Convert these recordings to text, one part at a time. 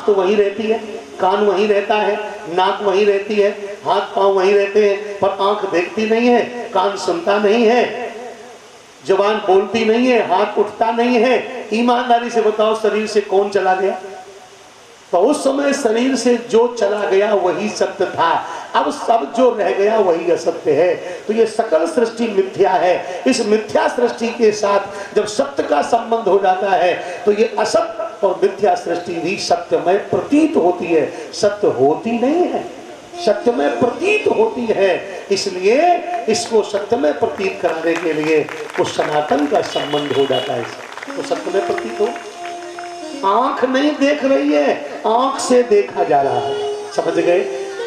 तो वहीं रहती है, कान वहीं रहता है, नाक वहीं रहती है, हाथ पांव वहीं रहते हैं, पर आंख देखती नहीं है, कान सुनता नहीं है, जुबान बोलती नहीं है, हाथ उठता नहीं है। ईमानदारी से बताओ, शरीर से कौन चला गया? तो उस समय शरीर से जो चला गया वही सत्य था, अब सब जो रह गया वही असत्य है। तो ये सकल सृष्टि मिथ्या है। इस मिथ्या सृष्टि के साथ जब सत्य का संबंध हो जाता है तो ये असत्य और मिथ्या सृष्टि भी सत्यमय प्रतीत होती है, सत्य होती नहीं है, सत्यमय प्रतीत होती है। इसलिए इसको सत्यमय प्रतीत कराने के लिए उस सनातन का संबंध हो जाता है, तो सत्यमय प्रतीत हो। आंख नहीं देख रही है, आंख से देखा जा रहा है, समझ गए?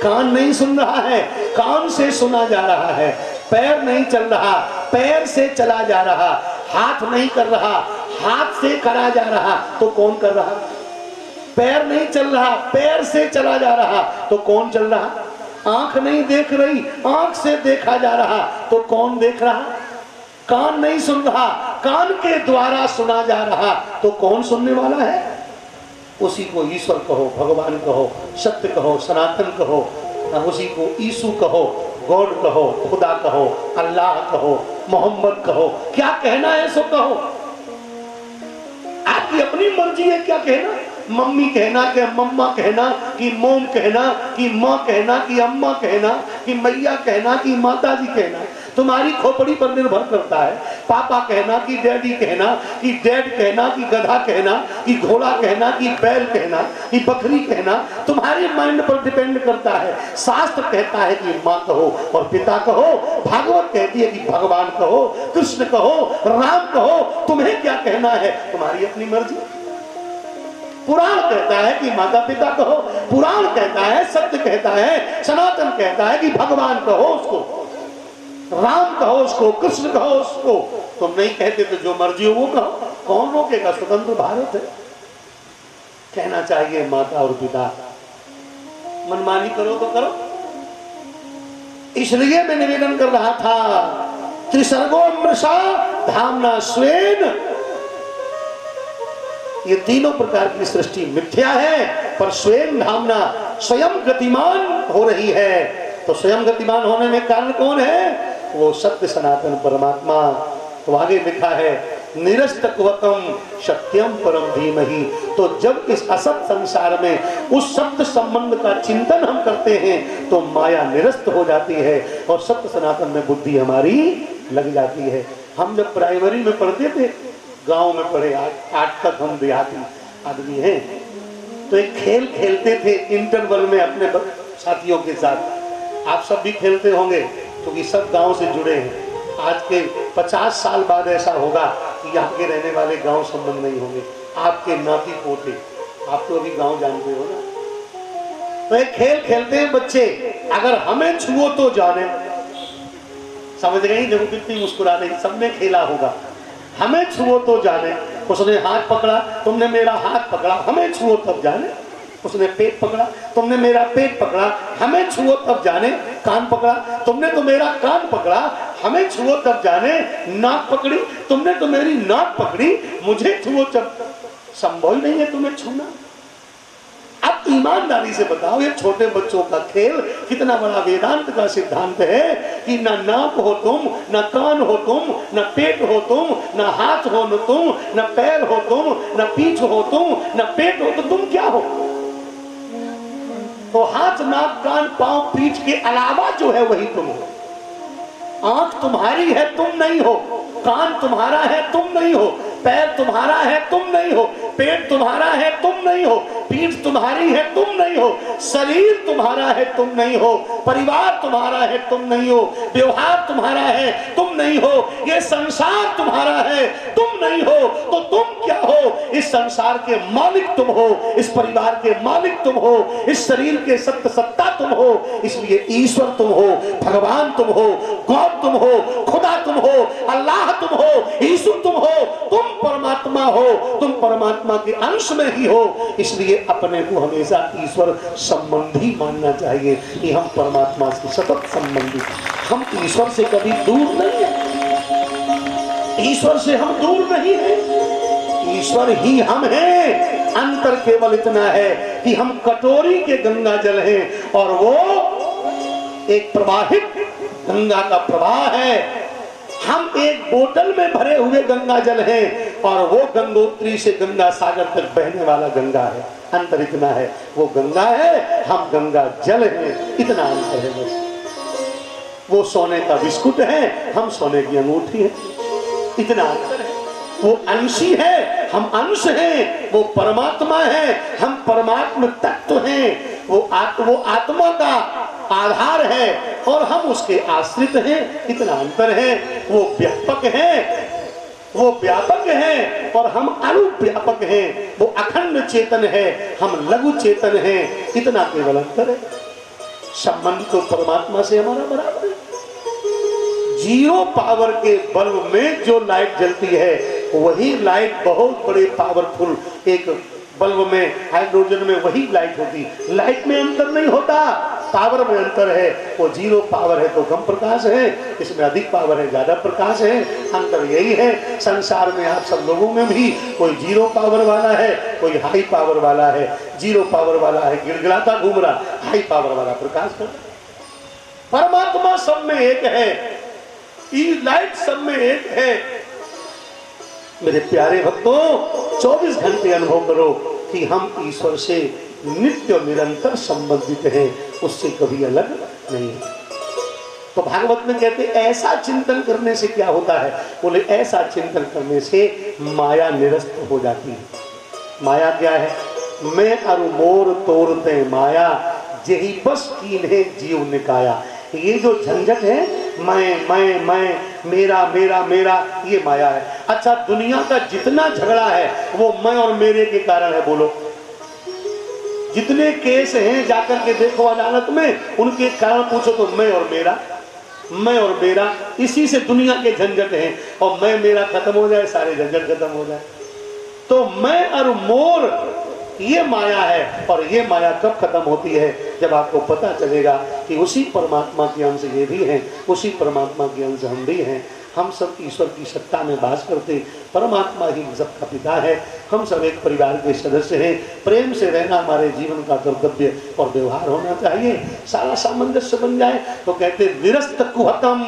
कान नहीं सुन रहा है, कान से सुना जा रहा है। पैर नहीं चल रहा, पैर से चला जा रहा। हाथ नहीं कर रहा, हाथ से करा जा रहा, तो कौन कर रहा? पैर नहीं चल रहा, पैर से चला जा रहा, तो कौन चल रहा? आंख नहीं देख रही, आंख से देखा जा रहा, तो कौन देख रहा? कान नहीं सुन रहा, कान के द्वारा सुना जा रहा, तो कौन सुनने वाला है? उसी को ईश्वर कहो, भगवान कहो, सत्य कहो, सनातन कहो, उसी को यीशु कहो, गॉड कहो, खुदा कहो, अल्लाह कहो, मोहम्मद कहो, क्या कहना है सो कहो। आपकी अपनी मर्जी है क्या कहना। मम्मी कहना कि मम्मा कहना कि मोम कहना कि माँ कहना कि अम्मा कहना कि मैया कहना कि माता जी कहना, तुम्हारी खोपड़ी पर निर्भर करता है। पापा कहना कि डैडी कहना कि डैड कहना कि गधा कहना कि घोड़ा कहना कि बैल कहना कि बकरी कहना, तुम्हारे माइंड पर डिपेंड करता है। शास्त्र कहता है कि माँ कहो और पिता कहो, भागवत कहती है कि भगवान कहो, कृष्ण कहो, राम कहो, तुम्हें क्या कहना है, तुम्हारी अपनी मर्जी। पुराण कहता है कि माता पिता कहो, पुराण कहता है, सत्य कहता है, सनातन कहता है कि भगवान कहो उसको, राम कहो उसको, कृष्ण कहो उसको। तुम नहीं कहते तो जो मर्जी हो वो कहो, कौन रोकेगा? स्वतंत्र भारत है। कहना चाहिए माता और पिता, मनमानी करो तो करो। इसलिए मैं निवेदन कर रहा था, त्रिसर्गो मृषा धामना स्वेन, ये तीनों प्रकार की सृष्टि मिथ्या है, पर स्वयं धामना, स्वयं गतिमान हो रही है। तो स्वयं गतिमान होने में कारण कौन है? वो सत्य सनातन परमात्मा। तो आगे लिखा है, निरस्तकवकम सत्यम परम धीमहि। तो जब इस असत संसार में उस सत्य संबंध का चिंतन हम करते हैं तो माया निरस्त हो जाती है और सत्य सनातन में बुद्धि हमारी लग जाती है। हम जब प्राइमरी में पढ़ते थे, गांव में पढ़े, आज तक हम देहाती आदमी हैं, तो एक खेल खेलते थे इंटरवल में अपने साथियों के साथ। आप सब भी खेलते होंगे क्योंकि सब गांव से जुड़े हैं। आज के 50 साल बाद ऐसा होगा कि यहाँ के रहने वाले गांव संबंध नहीं होंगे, आपके नाती पोते। आप तो अभी गांव जानते हो ना। तो एक खेल खेलते हैं बच्चे, अगर हमें छुओ तो जाने, समझ गई? देखो कितनी मुस्कुरा रही, सबने खेला होगा। हमें छुओ तो जाने, उसने हाथ पकड़ा, तुमने मेरा हाथ पकड़ा, हमें छुओ तब जाने। उसने पेट पकड़ा, तुमने मेरा पेट पकड़ा, हमें छुओ तब जाने। कान पकड़ा, तुमने तो मेरा कान पकड़ा, हमें छुओ तब जाने। नाक पकड़ी, तुमने तो मेरी नाक पकड़ी, मुझे छुओ तब। संभव ही नहीं है तुम्हें छूना। अब ईमानदारी से बताओ, ये छोटे बच्चों का खेल कितना बड़ा वेदांत का सिद्धांत है कि ना नाक हो तुम, ना कान हो तुम, ना पेट हो तुम, ना हाथ हो न तुम, ना पैर हो तुम, ना पीठ हो तुम, ना पेट हो, तो तुम क्या हो? तो हाथ, नाक, कान, पांव, पीठ के अलावा जो है वही तुम हो। आंख तुम्हारी है, तुम नहीं हो। कान तुम्हारा है, तुम नहीं हो। पैर तुम्हारा है, तुम नहीं हो। पेट तुम्हारा है, तुम नहीं हो। पीठ तुम्हारी है, तुम नहीं हो। शरीर तुम्हारा है, तुम नहीं हो। परिवार तुम्हारा है, तुम नहीं हो। व्यवहार तुम्हारा है, तुम नहीं हो। ये संसार तुम्हारा है, तुम नहीं हो। तो तुम क्या हो? इस संसार के मालिक तुम हो, इस परिवार के मालिक तुम हो, इस शरीर के सत्य सत्ता तुम हो। इसलिए ईश्वर तुम हो, भगवान तुम हो, गॉड तुम हो, खुदा तुम हो, अल्लाह तुम हो, यीशु तुम हो। तुम परमात्मा हो, तुम परमात्मा के अंश में ही हो। इसलिए अपने को हमेशा ईश्वर संबंधी मानना चाहिए कि हम परमात्मा से सतत संबंधी। हम ईश्वर से कभी दूर नहीं है, ईश्वर से हम दूर नहीं है। ईश्वर ही हम हैं। अंतर केवल इतना है कि हम कटोरी के गंगा जल हैं और वो एक प्रवाहित गंगा का प्रवाह है। हम एक बोतल में भरे हुए गंगा जल हैं और वो गंगोत्री से गंगा सागर तक बहने वाला गंगा है। अंतर इतना है, वो गंगा है, हम गंगा जल हैं, इतना अंतर है बस। वो सोने का बिस्कुट है, हम सोने की अंगूठी है, इतना अंतर है। वो अंशी है, हम अंश हैं। वो परमात्मा है, हम परमात्म तत्व हैं। वो आत्मा का आधार है और हम उसके आश्रित हैं, इतना अंतर है। वो व्यापक है, वो व्यापक है और हम अनुव्यापक हैं। वो अखंड चेतन है, हम लघु चेतन हैं, इतना केवल अंतर है। संबंध तो परमात्मा से हमारा बराबर है। जीरो पावर के बल्ब में जो लाइट जलती है वही लाइट बहुत बड़े पावरफुल एक बल्ब में हाइड्रोजन में वही लाइट होती। लाइट में अंतर नहीं होता, पावर में अंतर है। वो जीरो पावर है तो कम प्रकाश है, इसमें अधिक पावर है ज्यादा प्रकाश है। अंतर यही है। संसार में आप सब लोगों में भी कोई जीरो पावर वाला है, कोई हाई पावर वाला है। जीरो पावर वाला है गिड़गिड़ाता घूम रहा, हाई पावर वाला प्रकाश कर। परमात्मा सब में एक है, ये लाइट सब में एक है। मेरे प्यारे भक्तों, 24 घंटे अनुभव करो कि हम ईश्वर से नित्य निरंतर संबंधित हैं, उससे कभी अलग नहीं है। तो भागवत में कहते ऐसा चिंतन करने से क्या होता है? बोले ऐसा चिंतन करने से माया निरस्त हो जाती है। माया क्या है? मैं अरु मोर तोड़ते माया, यही बस कीन्हे जीव निकाया। ये जो झंझट है, मैं मेरा मेरा मेरा, ये माया है। अच्छा, दुनिया का जितना झगड़ा है वो मैं और मेरे के कारण है। बोलो, जितने केस हैं जाकर के देखो अदालत में, उनके कारण पूछो तो मैं और मेरा, मैं और मेरा, इसी से दुनिया के झंझट हैं। और मैं मेरा खत्म हो जाए, सारे झंझट खत्म हो जाए। तो मैं और मोर ये माया है। और ये माया कब खत्म होती है? जब आपको पता चलेगा कि उसी परमात्मा के अंश ये भी हैं, उसी परमात्मा के अंश हम भी हैं। हम सब ईश्वर की सत्ता में वास करते, परमात्मा ही सबका पिता है। हम सब एक परिवार के सदस्य हैं। प्रेम से रहना हमारे जीवन का कर्तव्य और व्यवहार होना चाहिए। सारा सामंजस्य बन जाए तो कहते निरस्त कुहतम,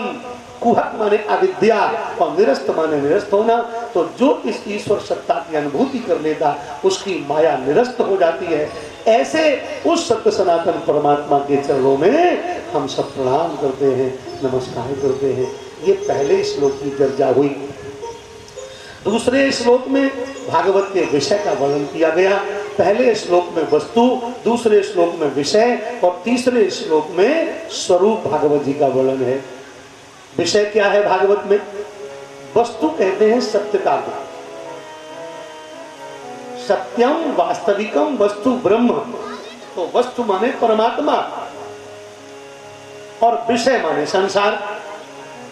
कुहत माने अविद्या और निरस्त माने निरस्त होना। तो जो इस ईश्वर सत्ता की अनुभूति कर लेता उसकी माया निरस्त हो जाती है। ऐसे उस सत्य सनातन परमात्मा के चरणों में हम सब प्रणाम करते हैं, नमस्कार करते हैं। ये पहले श्लोक की चर्चा हुई। दूसरे श्लोक में भागवत के विषय का वर्णन किया गया। पहले श्लोक में वस्तु, दूसरे श्लोक में विषय और तीसरे श्लोक में स्वरूप भागवत जी का वर्णन है। विषय क्या है भागवत में? वस्तु कहते हैं सत्यता को। सत्यम वास्तविकम वस्तु ब्रह्म। तो वस्तु माने परमात्मा और विषय माने संसार।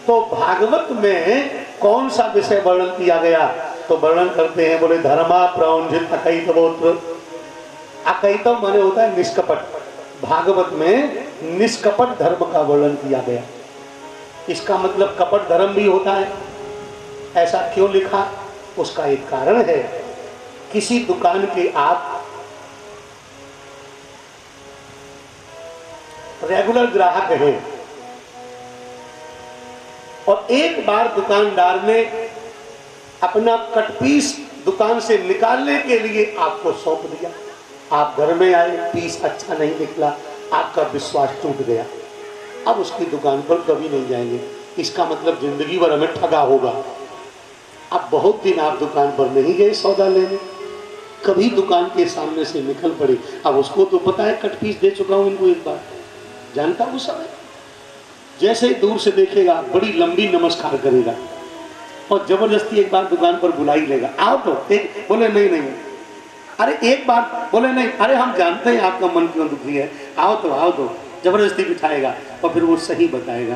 तो भागवत में कौन सा विषय वर्णन किया गया? तो वर्णन करते हैं, बोले धर्मा प्रौंझित अकैतवोत्र। अकैतव माने होता है निष्कपट। भागवत में निष्कपट धर्म का वर्णन किया गया। इसका मतलब कपट धर्म भी होता है। ऐसा क्यों लिखा? उसका एक कारण है। किसी दुकान के आप रेगुलर ग्राहक हैं और एक बार दुकानदार ने अपना कटपीस दुकान से निकालने के लिए आपको सौंप दिया। आप घर में आए, पीस अच्छा नहीं निकला, आपका विश्वास टूट गया। अब उसकी दुकान पर कभी नहीं जाएंगे। इसका मतलब जिंदगी भर हमें ठगा होगा। अब बहुत दिन आप दुकान पर नहीं गए सौदा लेने, कभी दुकान के सामने से निकल पड़े। अब उसको तो पता है कट पीस दे चुका हूं इनको एक बार, जानता हूं समय। जैसे ही दूर से देखेगा बड़ी लंबी नमस्कार करेगा और जबरदस्ती एक बार दुकान पर बुला ही लेगा। आओ तो एक, बोले नहीं नहीं, अरे एक बार, बोले नहीं, अरे हम जानते हैं आपका मन क्यों दुखी है, आओ तो जबरदस्ती बिठाएगा और फिर वो सही बताएगा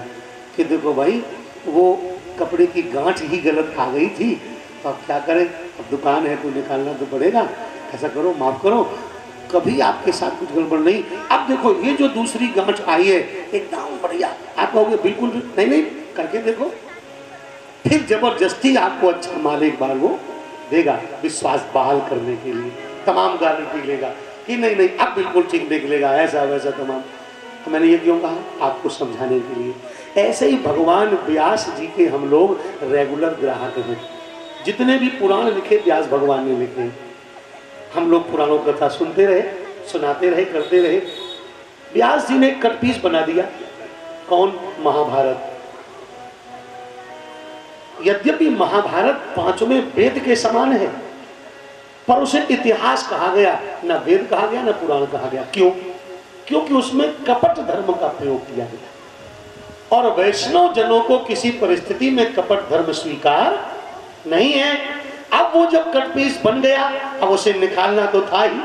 कि देखो भाई वो कपड़े की गांठ ही गलत आ गई थी, तो अब क्या करें, अब दुकान है तो निकालना तो पड़ेगा, ऐसा करो, माफ करो, कभी आपके साथ कुछ गड़बड़ नहीं। अब देखो ये जो दूसरी गांठ आई है एकदम बढ़िया, आप कहोगे बिल्कुल नहीं करके देखो, फिर जबरदस्ती आपको अच्छा माल एक बार वो देगा विश्वास बहाल करने के लिए। तमाम गारंटी लेगा कि नहीं नहीं अब बिल्कुल ठीक निकलेगा, ऐसा वैसा तमाम। मैंने ये क्यों कहा? आपको समझाने के लिए। ऐसे ही भगवान व्यास जी के हम लोग रेगुलर ग्राहक हैं। जितने भी पुराण लिखे व्यास भगवान ने लिखे, हम लोग पुराणों कथा सुनते रहे, सुनाते रहे, करते रहे। व्यास जी ने कट पीस बना दिया। कौन? महाभारत। यद्यपि महाभारत पांचवें वेद के समान है, पर उसे इतिहास कहा गया, ना वेद कहा गया, ना पुराण कहा गया। क्यों? क्योंकि उसमें कपट धर्म का प्रयोग किया गया और वैष्णव जनों को किसी परिस्थिति में कपट धर्म स्वीकार नहीं है। अब वो जब कटपीस बन गया, अब उसे निकालना तो था ही।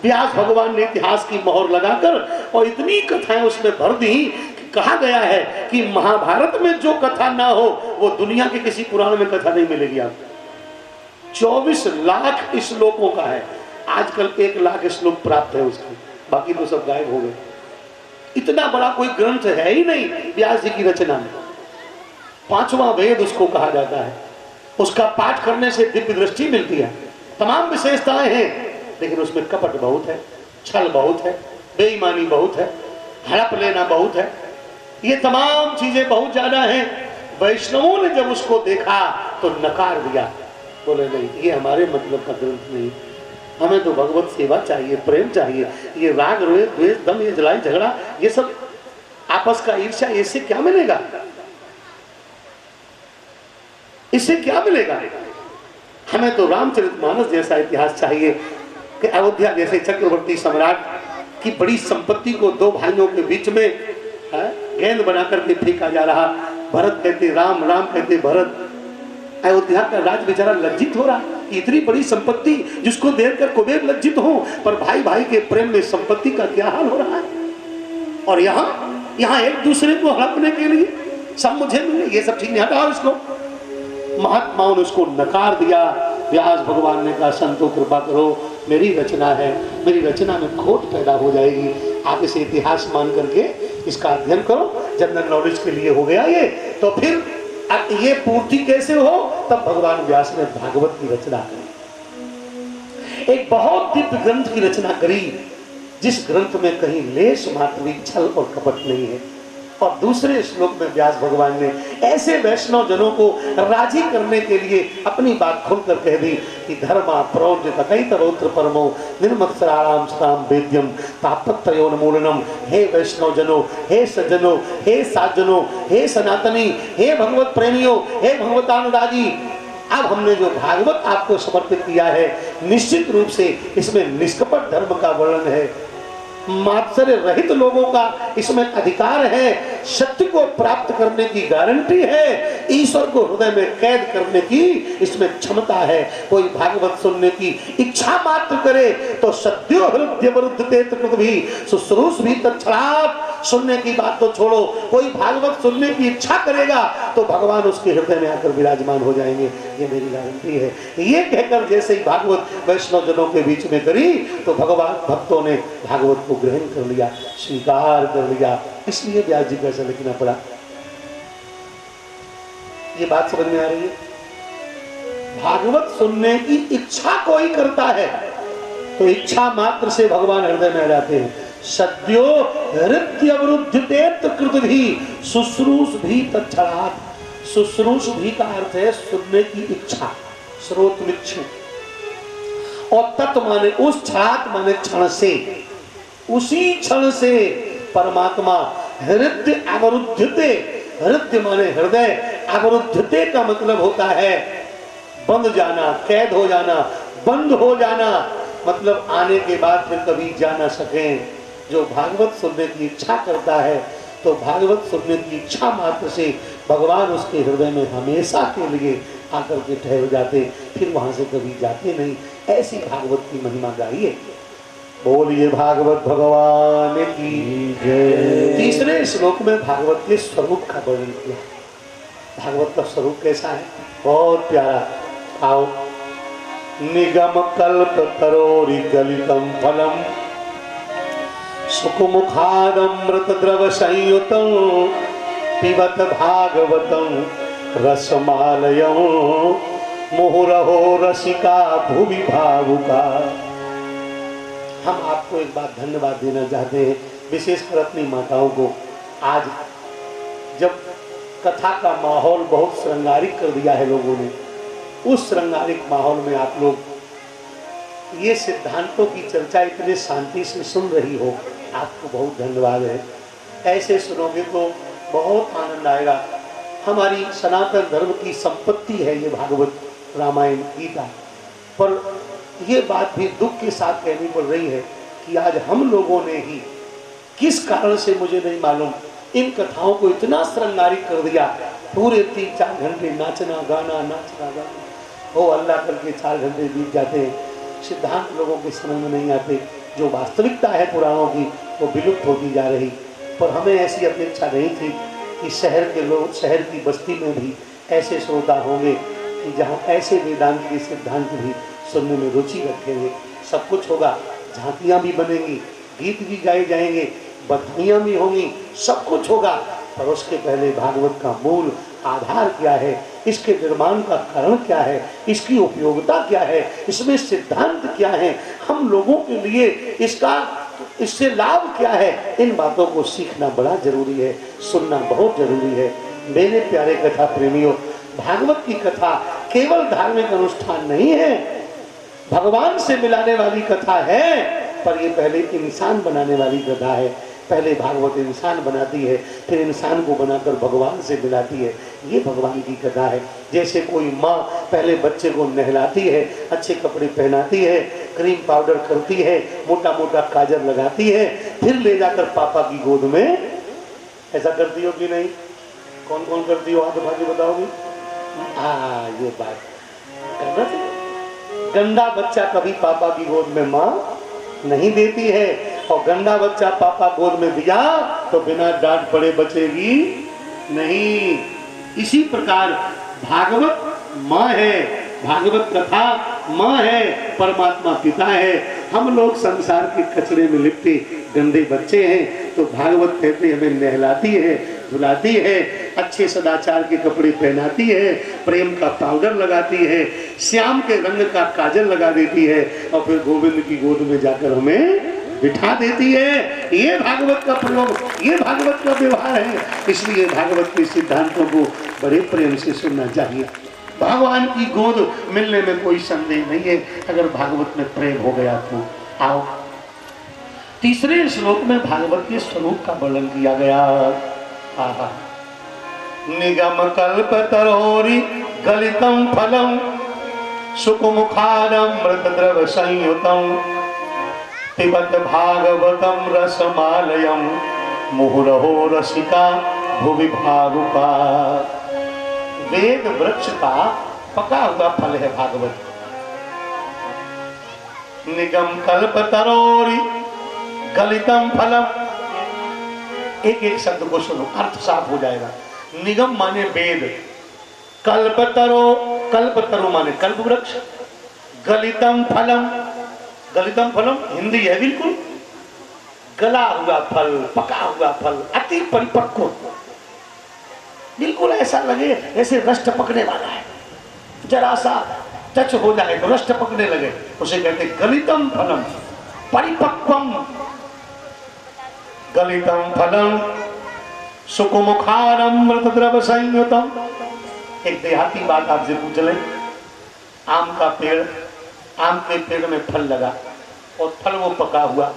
व्यास भगवान ने इतिहास की मोहर लगाकर और इतनी कथाएं उसमें भर दी कि कहा गया है कि महाभारत में जो कथा ना हो वो दुनिया के किसी पुराण में कथा नहीं मिलेगी आपको। 24 लाख श्लोकों का है, आजकल 1 लाख श्लोक प्राप्त है उसके, बाकी तो सब गायब हो गए। इतना बड़ा कोई ग्रंथ है ही नहीं व्यास जी की रचना में। 5वां वेद उसको कहा जाता है। उसका पाठ करने से दिव्य दृष्टि मिलती है, तमाम विशेषताएं हैं, लेकिन उसमें कपट बहुत है, छल बहुत है, बेईमानी बहुत है, हड़प लेना बहुत है, ये तमाम चीजें बहुत ज्यादा हैं। वैष्णवों ने जब उसको देखा तो नकार दिया, बोले नहीं ये हमारे मतलब का ग्रंथ नहीं, हमें तो भगवत सेवा चाहिए, प्रेम चाहिए। ये राग रोष द्वेष दम, ये जलाई झगड़ा, ये सब आपस का ईर्ष्या, इससे क्या मिलेगा? इससे क्या मिलेगा? हमें तो रामचरितमानस जैसा इतिहास चाहिए कि अयोध्या जैसे चक्रवर्ती सम्राट की बड़ी संपत्ति को 2 भाइयों के बीच में गेंद बनाकर के फेंका जा रहा। भरत कहते राम, राम कहते भरत। अयोध्या का राज बेचारा लज्जित हो रहा, इतनी बड़ी संपत्ति जिसको देखकर कुबेर लज्जित हो, पर भाई भाई के प्रेम में संपत्ति का क्या हाल हो रहा है। और यहाँ एक दूसरे को हड़पने के लिए सब मुझे मिले, ये सब ठीक नहीं। हटाओ इसको। महात्माओं ने उसको नकार दिया। व्यास भगवान ने कहा संतों कृपा करो, मेरी रचना है, मेरी रचना में खोट पैदा हो जाएगी, आप इसे इतिहास मान करके इसका अध्ययन करो, जनरल नॉलेज के लिए हो गया ये। तो फिर ये पूर्ति कैसे हो? तब भगवान व्यास ने भागवत की रचना करी, एक बहुत दिव्य ग्रंथ की रचना करी, जिस ग्रंथ में कहीं लेश मात्र भी छल और कपट नहीं है। और दूसरे श्लोक में व्यास भगवान ने ऐसे वैष्णव जनों को राजी करने के लिए अपनी बात खोलकर कह दी कि धर्मा प्रोज्यतकैतरोत्र परमो निर्मत्सराणाम सताम वेद्यम तापत्रयोन्मूलनम। हे वैष्णव जनों, हे सज्जनों, हे साजनों, हे सनातनी, हे भगवत प्रेमियों, हे भगवतानुरागी, अब हमने जो भागवत आपको समर्पित किया है, निश्चित रूप से इसमें निष्कपट धर्म का वर्णन है, मात्सर्य रहित लोगों का इसमें अधिकार है, सत्य को प्राप्त करने की गारंटी है, ईश्वर को हृदय में कैद करने की इसमें क्षमता है। कोई भागवत सुनने की इच्छा मात्र करे तो सद्यो हृदय वरुद्धते कृत भी शुश्रूष भी तत्क्षणात्। सुनने की बात तो छोड़ो, कोई भागवत सुनने की इच्छा करेगा तो भगवान उसके हृदय में आकर विराजमान हो जाएंगे, ये मेरी गारंटी है। ये कहकर जैसे ही भागवत वैष्णव जनों के बीच में करी तो भगवान भक्तों ने भागवत को ग्रहण कर लिया, स्वीकार कर लिया। इसलिए व्यास जी को ऐसा लिखना पड़ा। ये बात समझ में आ रही है? भागवत सुनने की इच्छा कोई करता है तो इच्छा मात्र से भगवान हृदय में आ जाते हैं। सद्यो हृदय अवरुद्धतेत कृत भी शुश्रूष भी तत्क्षणात्। शुश्रूष भी का अर्थ है सुनने की इच्छा, श्रोतमिच्छु, और तत् माने उस क्षणात् माने क्षण से, उसी क्षण से परमात्मा हृदय अवरुद्धते, हृदय माने हृदय, अवरुद्धते का मतलब होता है बंद जाना, कैद हो जाना, बंद हो जाना, मतलब आने के बाद फिर कभी जा ना सकें। जो भागवत सुनने की इच्छा करता है तो भागवत सुनने की इच्छा मात्र से भगवान उसके हृदय में हमेशा के लिए आकर के ठहर जाते, फिर वहां से कभी जाते नहीं। ऐसी भागवत की महिमा गाइए। बोलिए भागवत भगवान की जय। तीसरे श्लोक में भागवत के स्वरूप का वर्णन किया। भागवत का स्वरूप कैसा है? बहुत प्यारा। आओ। निगम कल्प तरोरि गलितम फलम सुखमुखादमृत द्रव संयुतम पिबत भागवतम रसमालयम मुहुरहो रसिका भुवि भावुका। हम आपको एक बात धन्यवाद देना चाहते हैं, विशेषकर अपनी माताओं को। आज जब कथा का माहौल बहुत श्रृंगारिक कर दिया है लोगों ने, उस श्रृंगारिक माहौल में आप लोग ये सिद्धांतों की चर्चा इतने शांति से सुन रही हो, आपको बहुत धन्यवाद है। ऐसे सुनोगे तो बहुत आनंद आएगा। हमारी सनातन धर्म की संपत्ति है ये भागवत, रामायण, गीता, पर ये बात भी दुख के साथ कहनी पड़ रही है कि आज हम लोगों ने ही किस कारण से मुझे नहीं मालूम इन कथाओं को इतना श्रृंगारिक कर दिया। पूरे 3-4 घंटे नाचना गाना हो अल्लाह करके 4 घंटे बीत जाते हैं। सिद्धांत लोगों के समझ में नहीं आते, जो वास्तविकता है पुराणों की वो विलुप्त होती जा रही। पर हमें ऐसी अपेक्षा नहीं थी कि शहर के लोग, शहर की बस्ती में भी ऐसे श्रोता होंगे कि जहाँ ऐसे वेदांत के सिद्धांत भी सुनने में रुचि रखेंगे। सब कुछ होगा, झांकियाँ भी बनेंगी, गीत भी गाए जाएंगे, बधाइयाँ भी होंगी, सब कुछ होगा। पर उसके पहले भागवत का मूल आधार क्या है, इसके निर्माण का कारण क्या है, इसकी उपयोगिता क्या है, इसमें सिद्धांत क्या है, हम लोगों के लिए इससे लाभ क्या है, इन बातों को सीखना बड़ा जरूरी है, सुनना बहुत जरूरी है। मेरे प्यारे कथा प्रेमियों, भागवत की कथा केवल धार्मिक अनुष्ठान नहीं है, भगवान से मिलाने वाली कथा है, पर ये पहले इंसान बनाने वाली कथा है। पहले भागवत इंसान बनाती है, फिर इंसान को बनाकर भगवान से मिलाती है। ये भगवान की कथा है। जैसे कोई माँ पहले बच्चे को नहलाती है, अच्छे कपड़े पहनाती है, क्रीम पाउडर करती है, मोटा मोटा काजल लगाती है, फिर ले जाकर पापा की गोद में, ऐसा करती हो कि नहीं? कौन कौन करती हो, हाथ भागी बताओगी? हाँ, ये बात करना चाहिए। गंदा बच्चा कभी पापा की गोद में माँ नहीं देती है, और गंदा बच्चा पापा गोद में दिया तो बिना डांट पड़े बचेगी नहीं। इसी प्रकार भागवत माँ है, भागवत कथा माँ है, परमात्मा पिता है। हम लोग संसार के कचरे में लिपटे गंदे बच्चे हैं, तो भागवत कहते हमें नहलाती है, धुलाती है, अच्छे सदाचार के कपड़े पहनाती है, प्रेम का पाउडर लगाती है, श्याम के रंग का काजल लगा देती है, और फिर गोविंद की गोद में जाकर हमें बिठा देती है। ये भागवत का प्रयोग, ये भागवत का व्यवहार है। इसलिए भागवत के सिद्धांतों को बड़े प्रेम से सुनना चाहिए। भगवान की गोद मिलने में कोई संदेह नहीं है, अगर भागवत में प्रेम हो गया तो। आओ, तीसरे श्लोक में भागवत के स्वरूप का वर्णन किया गया। आहा, निगम कल्प तरोरी गलितम फलम सुकुमुखादम मृत द्रव संयुतम पिबत भागवतम रसमालयम मुहुरहो रसिका भुवि भावुका। वेद वृक्ष का पका हुआ फल है भागवत। निगम कल्प तरोरी गलितम फलम, एक एक शब्द को सुनो, अर्थ साफ हो जाएगा। निगम माने वेद, कल्पतरो, कल्पतरो माने कल्प वृक्ष, गलितम फलम, गलितम फलम हिंदी है बिल्कुल, गला हुआ फल, पका हुआ फल, अति परिपक्व, बिल्कुल ऐसा लगे जैसे रस्ट पकने वाला है, जरा सा टच हो जाए तो रस्ट पकने लगे, उसे कहते गलितम फलम, परिपक्वम। गलितम फलम सुकुमुखारम मृत द्रव संयुतम। एक देहाती बात आपसे पूछ ले, आम का पेड़, आम के पेड़ में फल लगा और फल वो पका हुआ,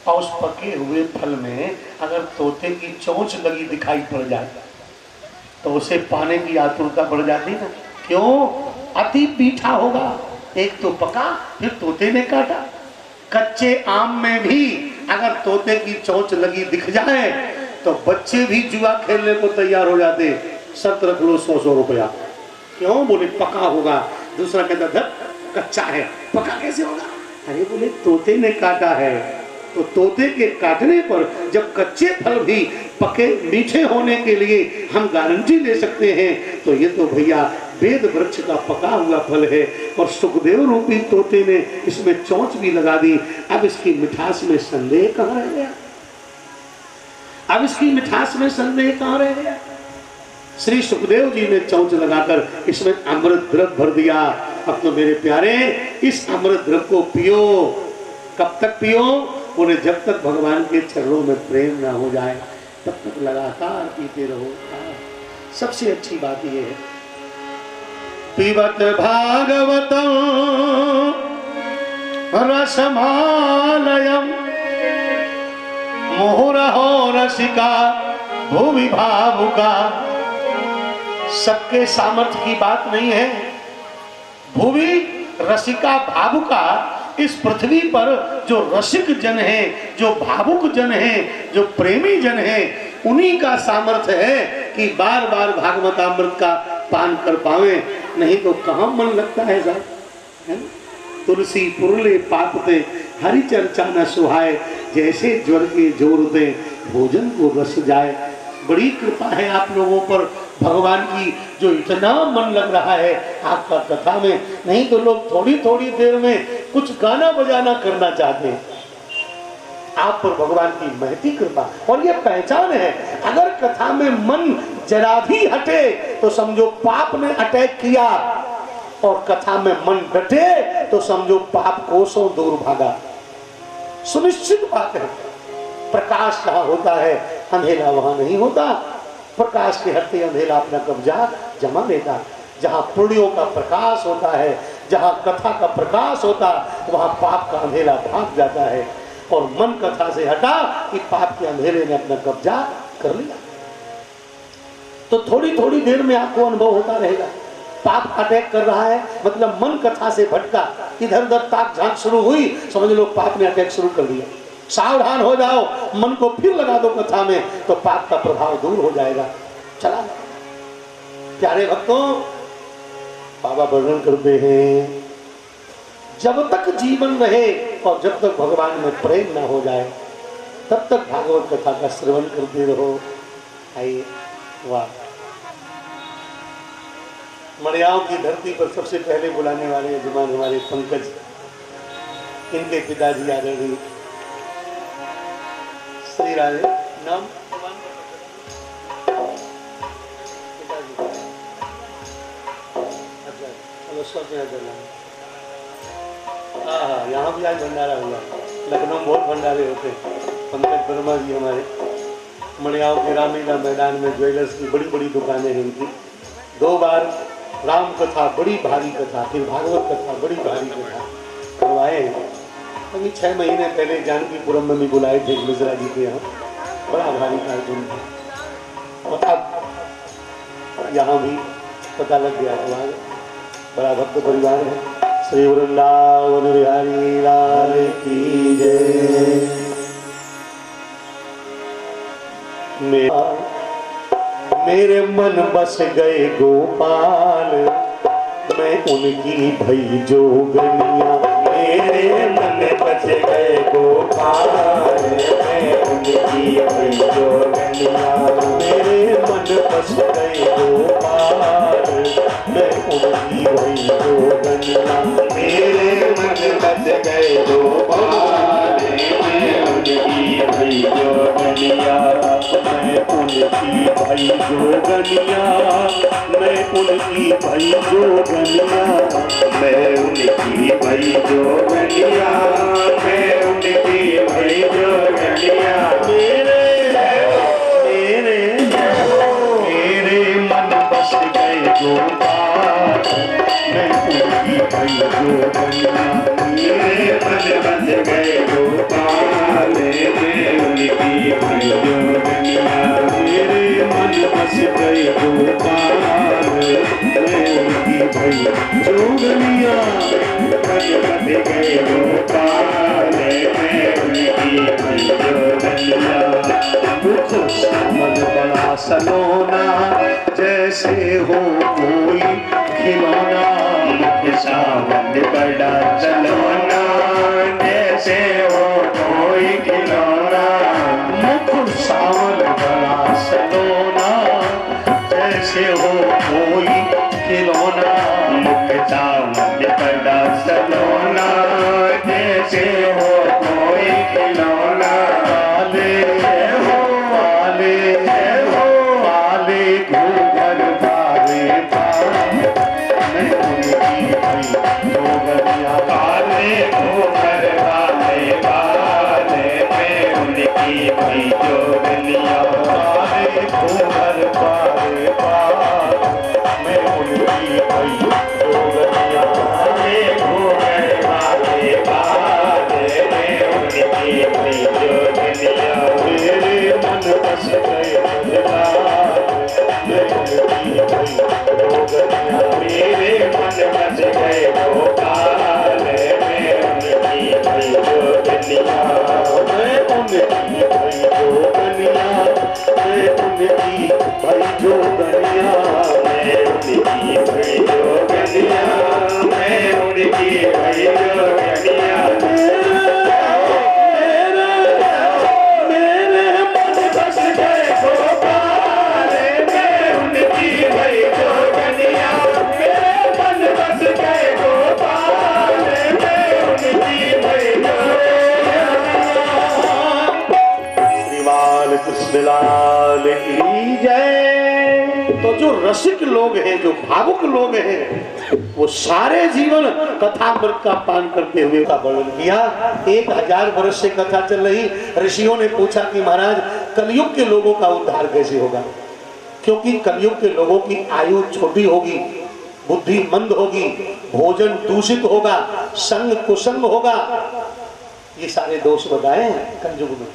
और उस पके हुए फल में अगर तोते की चोंच लगी दिखाई पड़ जाए तो उसे पाने की आतुरता बढ़ जाती ना। क्यों? अति मीठा होगा, एक तो पका फिर तोते ने काटा। कच्चे आम में भी अगर तोते की चोंच लगी दिख जाए तो बच्चे भी जुआ खेलने को तैयार हो जाते, शर्त रख लो 100-100 रुपया। क्यों? बोले पका होगा। दूसरा कहता धर कच्चा है, पका कैसे होगा? अरे बोले तोते ने काटा है, तो तोते के काटने पर जब कच्चे फल भी पके मीठे होने के लिए हम गारंटी ले सकते हैं, तो ये तो भैया वेद वृक्ष का पका हुआ फल है। और सुखदेव रूपी तोते ने इसमें चोंच भी लगा दी। अब इसकी मिठास में संदेह कहाँ रह गया? अब इसकी मिठास में संदेह कहाँ रह गया? श्री सुखदेव जी ने चोंच लगाकर इसमें अमृत द्रव भर दिया। अब तो मेरे प्यारे इस अमृत द्रव को पियो, कब तक पियो? बोले जब तक भगवान के चरणों में प्रेम ना हो जाए तब तक लगातार पीते रहो। सबसे अच्छी बात यह है, पिबत भागवतम रसमालयम मुहुरहो रसिका भूमि भावुका। सबके सामर्थ्य की बात नहीं है। भूमि रसिका भावुका, इस पृथ्वी पर जो रसिक जन है, जो भावुक जन है, जो प्रेमी जन है, उन्हीं का सामर्थ्य है कि बार बार भागवतामृत का पान कर पावे, नहीं तो कहाँ मन लगता है साहब। तुलसी पुरले पापते हरि चर्चा न सुहाए, जैसे ज्वर के जोर दे भोजन को रस जाए। बड़ी कृपा है आप लोगों पर भगवान की, जो इतना मन लग रहा है आपका कथा में। नहीं तो लोग थोड़ी थोड़ी देर में कुछ गाना बजाना करना चाहते हैं। आप पर भगवान की महती कृपा, और ये पहचान है। अगर कथा में मन जरा भी हटे तो समझो पाप ने अटैक किया, और कथा में मन डटे तो समझो पाप कोसों दूर भागा। सुनिश्चित बात है। प्रकाश जहां होता है अंधेरा वहां नहीं होता। प्रकाश के हटते अंधेरा अपना कब्जा जमा लेता। जहां पुण्यों का प्रकाश होता है, जहां कथा का प्रकाश होता, वहां पाप का अंधेरा भाग जाता है। और मन कथा से हटा कि पाप के अंधेरे ने अपना कब्जा कर लिया, तो थोड़ी थोड़ी देर में आपको अनुभव होता रहेगा। पाप अटैक कर रहा है, मतलब मन कथा से भटका, इधर उधर ताक झांक शुरू हुई, समझ लो पाप ने अटैक शुरू कर दिया। सावधान हो जाओ, मन को फिर लगा दो कथा में, तो पाप का प्रभाव दूर हो जाएगा। चला प्यारे भक्तों, बाबा वर्णन करते हैं, जब तक जीवन रहे और जब तक भगवान में प्रेम ना हो जाए तब तक भागवत कथा का श्रवण करते रहो। आइए, वाह। मड़ियाओं की धरती पर सबसे पहले बुलाने वाले यजमान हमारे पंकज, इनके पिताजी आ गए श्री राधे नाम हाँ, यहाँ भी आज भंडारा हुआ। लखनऊ में बहुत भंडारे होते हैं। पंकज वर्मा जी हमारे मड़ियाओं के रामलीला मैदान में ज्वेलर्स की बड़ी बड़ी दुकानें हैं इनकी। 2 बार राम कथा बड़ी भारी कथा, फिर भागवत कथा बड़ी भारी कथा करवाए हैं। अभी 6 महीने पहले जानकीपुरम में भी बुलाए थे मिश्रा जी के यहाँ, बड़ा भारी कार्यक्रम था। और अब यहाँ भी पता लग गया हमारे बड़ा भक्त परिवार है। श्री वृंदावन बिहारी लाल की जय। मेरे मन बस गए गोपाल, मैं उनकी भई जोगनिया। मेरे मन बस गए गोपाल, मैं उनकी भई जोगनिया। मेरे मन बस गए गोपाल, मैं उनकी भई जोगनिया। मेरे मन बस गए गोपाल, मैं उनकी भई जोगनिया। मैं उनकी भई जोगनिया, मैं उनकी भई जोगनिया। मैं उनकी भई जोगनिया, मैं उनकी भई जोगनिया। मेरे मन बस गए गोपाल, मैं उनकी भई जोगनिया। मेरे मन बस गए गोपाल, मैं उनकी भई जोगनिया। मेरे मन बस गए गोपाल, मैं उनकी भई जोगनिया। मन बस गए गोपाल, मैं उनकी भई जोगनिया। मुख सामन बड़ा सलोना, जैसे हो कोई खिलौना। मुख सामन बड़ा सलोना, जैसे हो कोई खिलौना। मुख सामन बड़ा सलोना, जैसे हो कोई खिलौना। मुख सामन बड़ा सलोना, जैसे हो कोई खिलौना। घूंघर बारे बार, मैं उनकी भई जोगनिया। काले घूंघर बारे उनकी भाई जोगनिया पारे भूहर पारे पार मैं उनकी भाई जोगनिया मैं भूगल वाले पार मैं उनकी भाई जोगनिया मेरे मन बस गए बदलाव मैं उनकी भाई जोगनिया मेरे मन बस गए गोपाल मैं उनकी भाई जोगनिया मैं उनकी भाई जोगनिया मैं उनकी भाई जोगनिया मैं उनकी भाई जोगनिया मैं उनकी भाई जोगनिया मेरे मन बस गए गोपाल मैं उनकी भाई जोगनिया मेरे मन बस गए गोपाल मैं उनकी भाई जोगनिया श्रीमान कृष्णलाल की जय। तो जो रसिक लोग हैं, जो भावुक लोग हैं, वो सारे जीवन कथामृत का पान करते हुए का वर्णन किया। 1000 वर्ष से कथा चल रही। ऋषियों ने पूछा कि महाराज कलयुग के लोगों का उद्धार कैसे होगा, क्योंकि कलयुग के लोगों की आयु छोटी होगी, बुद्धि मंद होगी, भोजन दूषित होगा, संग कुसंग होगा। ये सारे दोष बताए हैं कलयुग में।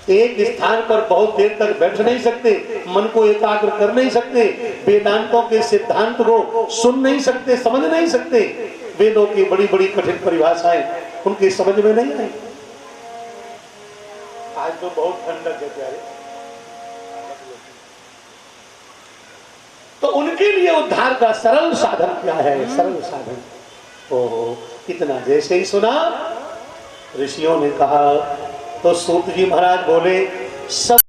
एक स्थान पर बहुत देर तक बैठ नहीं सकते, मन को एकाग्र कर नहीं सकते, वेदांतों के सिद्धांत को सुन नहीं सकते, समझ नहीं सकते। वेदों की बड़ी बड़ी कठिन परिभाषाएं उनके समझ में नहीं आई। आज तो बहुत ठंडक है प्यारे। तो उनके लिए उद्धार का सरल साधन क्या है? सरल साधन ओहो, इतना जैसे ही सुना ऋषियों ने कहा तो सूत जी महाराज बोले सब